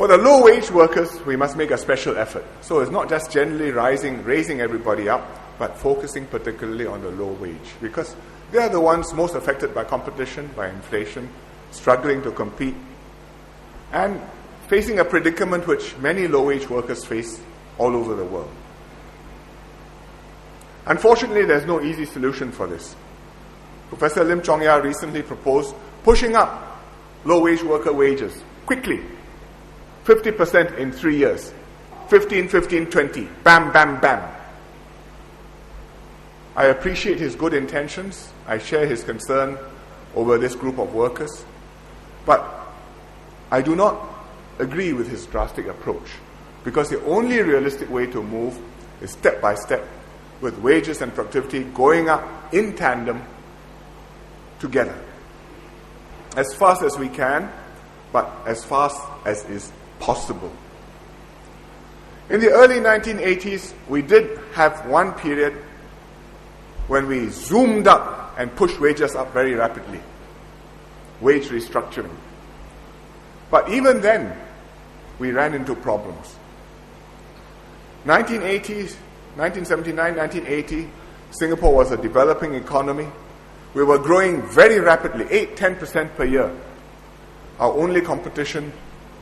For the low-wage workers, we must make a special effort. So it's not just generally raising everybody up, but focusing particularly on the low wage, because they are the ones most affected by competition, by inflation, struggling to compete, and facing a predicament which many low-wage workers face all over the world. Unfortunately, there's no easy solution for this. Professor Lim Chong-ya recently proposed pushing up low-wage worker wages quickly, 50% in 3 years, 15, 15, 20, bam, bam, bam. I appreciate his good intentions. I share his concern over this group of workers. But I do not agree with his drastic approach, because the only realistic way to move is step by step, with wages and productivity going up in tandem together. As fast as we can, but as fast as is possible. In the early 1980s, we did have one period when we zoomed up and pushed wages up very rapidly. Wage restructuring. But even then, we ran into problems. 1979, 1980, Singapore was a developing economy. We were growing very rapidly, 8-10% per year. Our only competition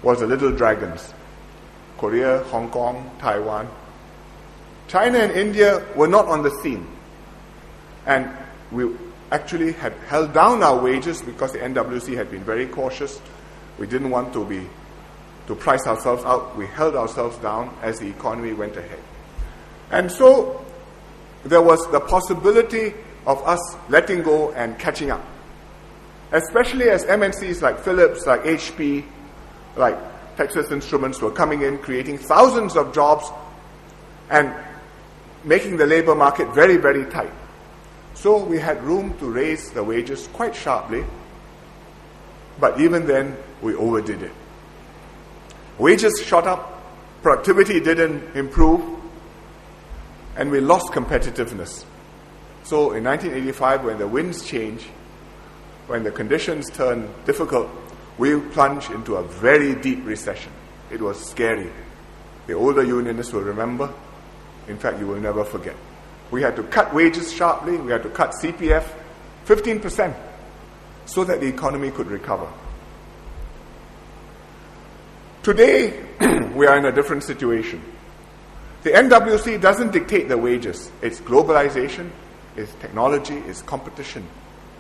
was the little dragons. Korea, Hong Kong, Taiwan. China and India were not on the scene. And we actually had held down our wages because the NWC had been very cautious. We didn't want to price ourselves out. We held ourselves down as the economy went ahead. And so there was the possibility of us letting go and catching up. Especially as MNCs like Philips, like HP, like Texas Instruments were coming in, creating thousands of jobs and making the labor market very, very tight. So we had room to raise the wages quite sharply, but even then we overdid it. Wages shot up, productivity didn't improve, and we lost competitiveness. So in 1985, when the winds changed, when the conditions turned difficult, we plunged into a very deep recession. It was scary. The older unionists will remember. In fact, you will never forget. We had to cut wages sharply. We had to cut CPF 15% so that the economy could recover. Today, we are in a different situation. The NWC doesn't dictate the wages. It's globalization, it's technology, it's competition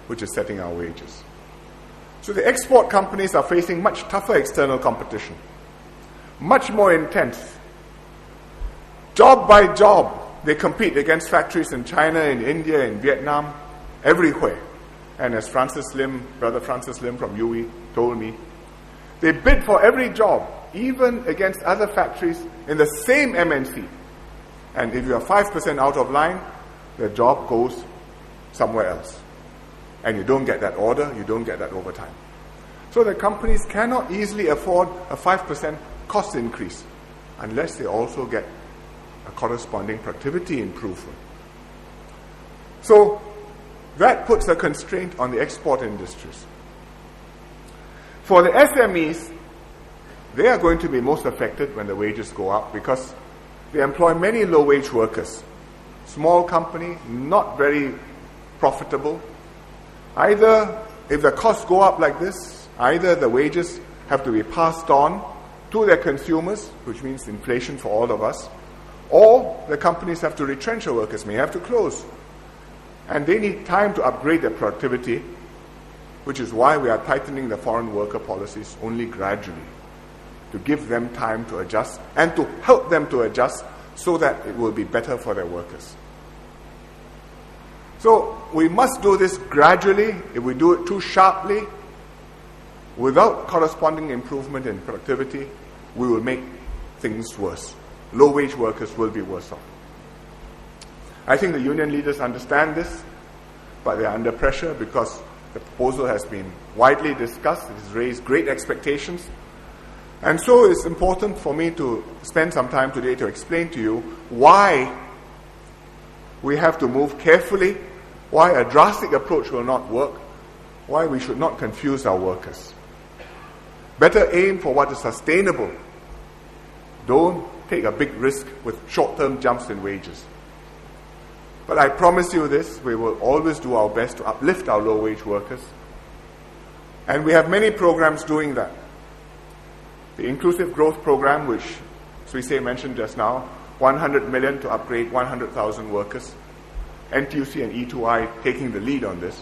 which is setting our wages. So the export companies are facing much tougher external competition, much more intense. Job by job, they compete against factories in China, in India, in Vietnam, everywhere. And as Brother Francis Lim from UE told me, they bid for every job, even against other factories in the same MNC. And if you are 5% out of line, the job goes somewhere else. And you don't get that order, you don't get that overtime. So the companies cannot easily afford a 5% cost increase unless they also get a corresponding productivity improvement. So that puts a constraint on the export industries. For the SMEs, they are going to be most affected when the wages go up because they employ many low-wage workers. Small company, not very profitable. Either, if the costs go up like this, either the wages have to be passed on to their consumers, which means inflation for all of us, or the companies have to retrench their workers, may have to close. And they need time to upgrade their productivity, which is why we are tightening the foreign worker policies only gradually, to give them time to adjust and to help them to adjust so that it will be better for their workers. So we must do this gradually. If we do it too sharply, without corresponding improvement in productivity, we will make things worse. Low-wage workers will be worse off. I think the union leaders understand this, but they are under pressure because the proposal has been widely discussed. It has raised great expectations. And so it's important for me to spend some time today to explain to you why we have to move carefully, why a drastic approach will not work, why we should not confuse our workers. Better aim for what is sustainable Don't take a big risk with short-term jumps in wages. But I promise you this, we will always do our best to uplift our low-wage workers. And we have many programs doing that. The Inclusive Growth Program, which Sri Se mentioned just now, 100 million to upgrade 100,000 workers. NTUC and E2I taking the lead on this.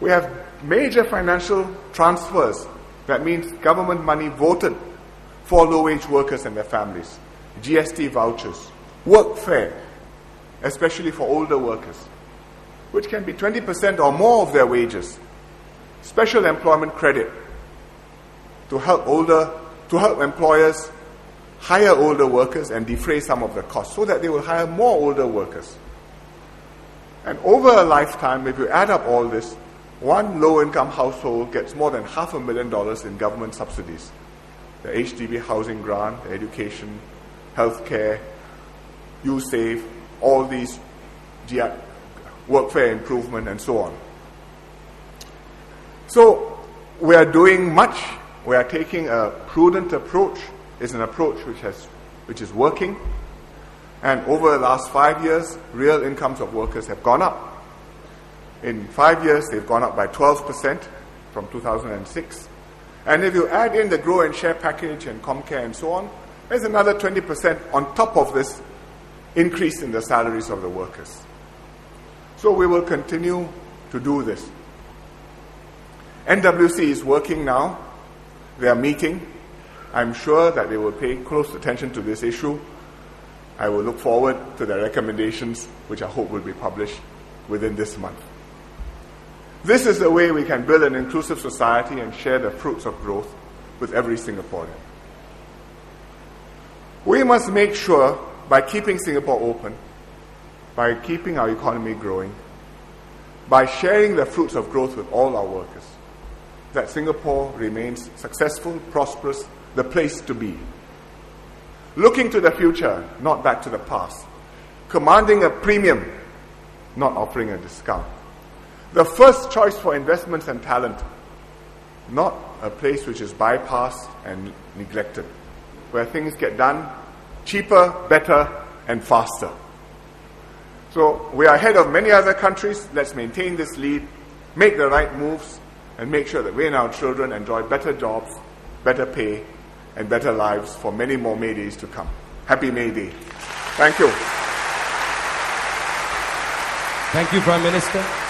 We have major financial transfers. That means government money voted for low-wage workers and their families. GST vouchers, workfare, especially for older workers, which can be 20% or more of their wages. Special employment credit to help employers hire older workers and defray some of the costs so that they will hire more older workers. And over a lifetime, if you add up all this, one low-income household gets more than $500,000 in government subsidies. The HDB housing grant, the education, healthcare, YouSave, all these workfare improvement and so on. So we are doing much. We are taking a prudent approach. It's an approach which is working. And over the last 5 years, real incomes of workers have gone up. In 5 years, they've gone up by 12% from 2006. And if you add in the Grow and Share package and Comcare and so on, there's another 20% on top of this increase in the salaries of the workers. So we will continue to do this. NWC is working now. They are meeting. I'm sure that they will pay close attention to this issue. I will look forward to their recommendations, which I hope will be published within this month. This is the way we can build an inclusive society and share the fruits of growth with every Singaporean. We must make sure, by keeping Singapore open, by keeping our economy growing, by sharing the fruits of growth with all our workers, that Singapore remains successful, prosperous, the place to be. Looking to the future, not back to the past. Commanding a premium, not offering a discount. The first choice for investments and talent, not a place which is bypassed and neglected, where things get done cheaper, better, and faster. So we are ahead of many other countries. Let's maintain this lead, make the right moves, and make sure that we and our children enjoy better jobs, better pay, and better lives for many more May Days to come. Happy May Day. Thank you. Thank you, Prime Minister.